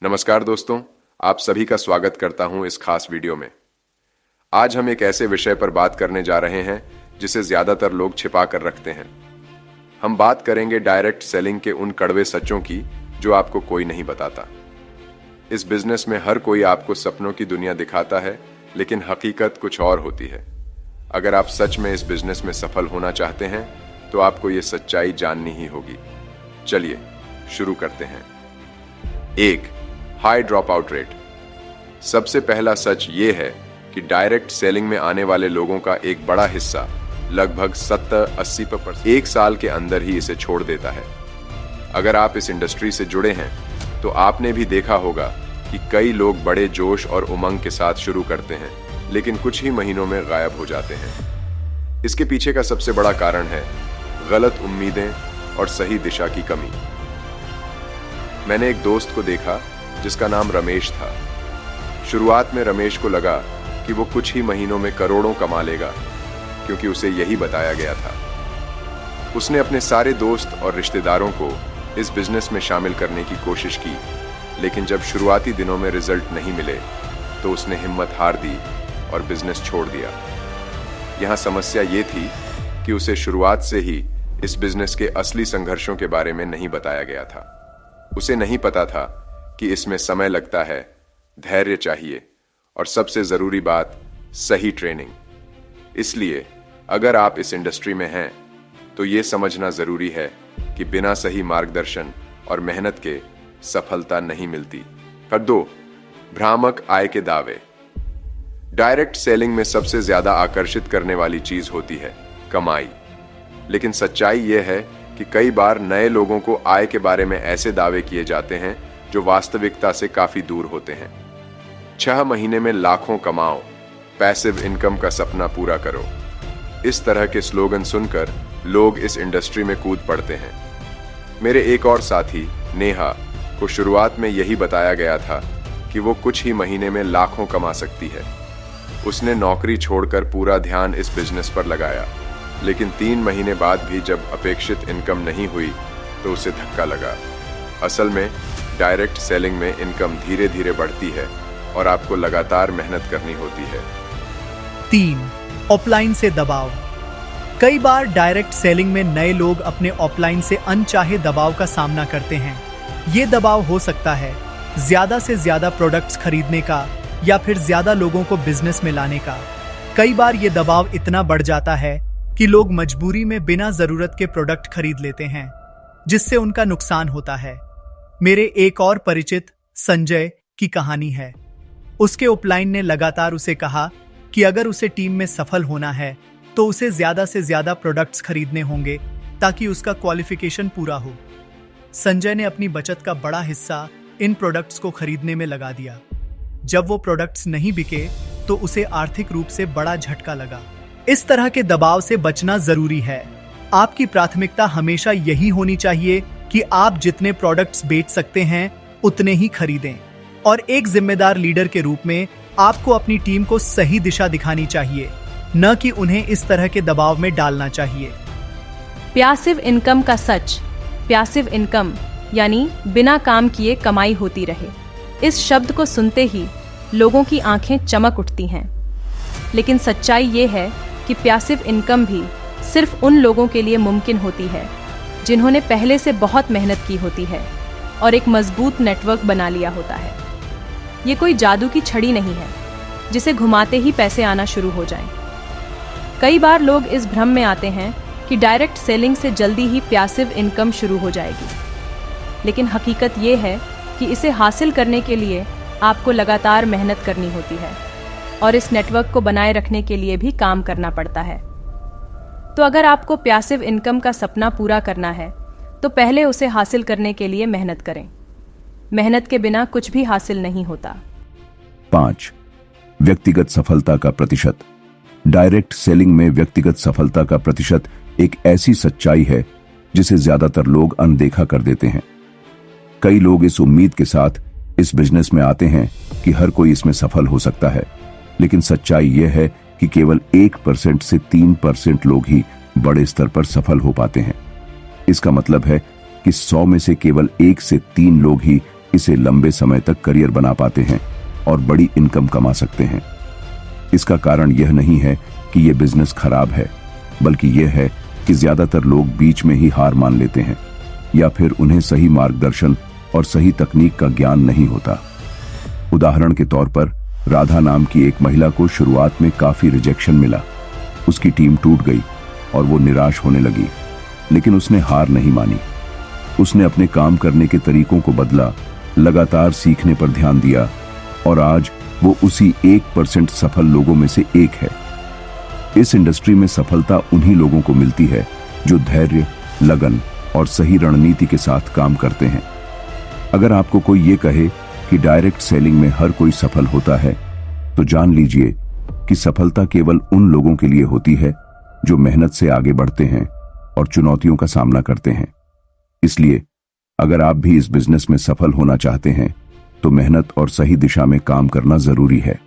नमस्कार दोस्तों, आप सभी का स्वागत करता हूं इस खास वीडियो में। आज हम एक ऐसे विषय पर बात करने जा रहे हैं जिसे ज्यादातर लोग छिपा कर रखते हैं। हम बात करेंगे डायरेक्ट सेलिंग के उन कड़वे सच्चों की जो आपको कोई नहीं बताता। इस बिजनेस में हर कोई आपको सपनों की दुनिया दिखाता है, लेकिन हकीकत कुछ और होती है। अगर आप सच में इस बिजनेस में सफल होना चाहते हैं तो आपको ये सच्चाई जाननी ही होगी। चलिए शुरू करते हैं। 1. High drop out rate. सबसे पहला सच ये है कि डायरेक्ट सेलिंग में आने वाले लोगों का एक बड़ा हिस्सा, लगभग 70-80% एक साल के अंदर ही इसे छोड़ देता है। अगर आप इस इंडस्ट्री से जुड़े हैं तो आपने भी देखा होगा कि कई लोग बड़े जोश और उमंग के साथ शुरू करते हैं, लेकिन कुछ ही महीनों में गायब हो जाते हैं। इसके पीछे का सबसे बड़ा कारण है गलत उम्मीदें और सही दिशा की कमी। मैंने एक दोस्त को देखा जिसका नाम रमेश था। शुरुआत में रमेश को लगा कि वो कुछ ही महीनों में करोड़ों कमा लेगा, क्योंकि उसे यही बताया गया था। उसने अपने सारे दोस्त और रिश्तेदारों को इस बिजनेस में शामिल करने की कोशिश की, लेकिन जब शुरुआती दिनों में रिजल्ट नहीं मिले तो उसने हिम्मत हार दी और बिजनेस छोड़ दिया। यहां समस्या ये थी कि उसे शुरुआत से ही इस बिजनेस के असली संघर्षों के बारे में नहीं बताया गया था। उसे नहीं पता था कि इसमें समय लगता है, धैर्य चाहिए और सबसे जरूरी बात, सही ट्रेनिंग। इसलिए अगर आप इस इंडस्ट्री में हैं तो यह समझना जरूरी है कि बिना सही मार्गदर्शन और मेहनत के सफलता नहीं मिलती। 2. भ्रामक आय के दावे। डायरेक्ट सेलिंग में सबसे ज्यादा आकर्षित करने वाली चीज होती है कमाई, लेकिन सच्चाई यह है कि कई बार नए लोगों को आय के बारे में ऐसे दावे किए जाते हैं जो वास्तविकता से काफी दूर होते हैं। 6 महीने में लाखों कमाओ, पैसिव इनकम का सपना पूरा करो। इस तरह के स्लोगन सुनकर लोग इस इंडस्ट्री में कूद पड़ते हैं। मेरे एक और साथी नेहा को शुरुआत में यही बताया गया था कि वो कुछ ही महीने में लाखों कमा सकती है। उसने नौकरी छोड़कर पूरा ध्यान इस बिजनेस पर लगाया, लेकिन 3 महीने बाद भी जब अपेक्षित इनकम नहीं हुई तो उसे धक्का लगा। असल में डायरेक्ट सेलिंग में इनकम धीरे धीरे बढ़ती है और आपको लगातार मेहनत करनी होती है। 3. ऑफलाइन से दबाव। कई बार डायरेक्ट सेलिंग में नए लोग अपने ऑफलाइन से अनचाहे दबाव का सामना करते हैं। ये दबाव हो सकता है ज्यादा से ज्यादा प्रोडक्ट्स खरीदने का या फिर ज्यादा लोगों को बिजनेस में लाने का। कई बार ये दबाव इतना बढ़ जाता है कि लोग मजबूरी में बिना जरूरत के प्रोडक्ट खरीद लेते हैं, जिससे उनका नुकसान होता है। मेरे एक और परिचित संजय की कहानी है। उसके अपलाइन ने लगातार उसे कहा कि अगर उसे टीम में सफल होना है तो उसे ज्यादा से ज्यादा प्रोडक्ट्स खरीदने होंगे ताकि उसका क्वालिफिकेशन पूरा हो। संजय ने अपनी बचत का बड़ा हिस्सा इन प्रोडक्ट्स को खरीदने में लगा दिया। जब वो प्रोडक्ट्स नहीं बिके तो उसे आर्थिक रूप से बड़ा झटका लगा। इस तरह के दबाव से बचना जरूरी है। आपकी प्राथमिकता हमेशा यही होनी चाहिए कि आप जितने प्रोडक्ट्स बेच सकते हैं उतने ही खरीदें, और एक जिम्मेदार लीडर के रूप में आपको अपनी टीम को सही दिशा दिखानी चाहिए, न कि उन्हें इस तरह के दबाव में डालना चाहिए। पैसिव इनकम का सच। पैसिव इनकम यानी बिना काम किए कमाई होती रहे। इस शब्द को सुनते ही लोगों की आंखें चमक उठती हैं, लेकिन सच्चाई ये है कि पैसिव इनकम भी सिर्फ उन लोगों के लिए मुमकिन होती है जिन्होंने पहले से बहुत मेहनत की होती है और एक मजबूत नेटवर्क बना लिया होता है। ये कोई जादू की छड़ी नहीं है जिसे घुमाते ही पैसे आना शुरू हो जाएं। कई बार लोग इस भ्रम में आते हैं कि डायरेक्ट सेलिंग से जल्दी ही पैसिव इनकम शुरू हो जाएगी, लेकिन हकीकत ये है कि इसे हासिल करने के लिए आपको लगातार मेहनत करनी होती है और इस नेटवर्क को बनाए रखने के लिए भी काम करना पड़ता है। तो अगर आपको पैसिव इनकम का सपना पूरा करना है तो पहले उसे हासिल करने के लिए मेहनत करें। मेहनत के बिना कुछ भी हासिल नहीं होता। 5. व्यक्तिगत सफलता का प्रतिशत। डायरेक्ट सेलिंग में व्यक्तिगत सफलता का प्रतिशत एक ऐसी सच्चाई है जिसे ज्यादातर लोग अनदेखा कर देते हैं। कई लोग इस उम्मीद के साथ इस बिजनेस में आते हैं कि हर कोई इसमें सफल हो सकता है, लेकिन सच्चाई यह है कि केवल 1% से 3% लोग ही बड़े स्तर पर सफल हो पाते हैं। इसका मतलब है कि 100 में से केवल 1 से 3 लोग ही इसे लंबे समय तक करियर बना पाते हैं और बड़ी इनकम कमा सकते हैं। इसका कारण यह नहीं है कि यह बिजनेस खराब है, बल्कि यह है कि ज्यादातर लोग बीच में ही हार मान लेते हैं या फिर उन्हें सही मार्गदर्शन और सही तकनीक का ज्ञान नहीं होता। उदाहरण के तौर पर राधा नाम की एक महिला को शुरुआत में काफी रिजेक्शन मिला। उसकी टीम टूट गई और वो निराश होने लगी, लेकिन उसने हार नहीं मानी। उसने अपने काम करने के तरीकों को बदला, लगातार सीखने पर ध्यान दिया और आज वो उसी 1% सफल लोगों में से एक है। इस इंडस्ट्री में सफलता उन्हीं लोगों को मिलती है जो धैर्य, लगन और सही रणनीति के साथ काम करते हैं। अगर आपको कोई ये कहे कि डायरेक्ट सेलिंग में हर कोई सफल होता है, तो जान लीजिए कि सफलता केवल उन लोगों के लिए होती है जो मेहनत से आगे बढ़ते हैं और चुनौतियों का सामना करते हैं। इसलिए अगर आप भी इस बिजनेस में सफल होना चाहते हैं, तो मेहनत और सही दिशा में काम करना जरूरी है।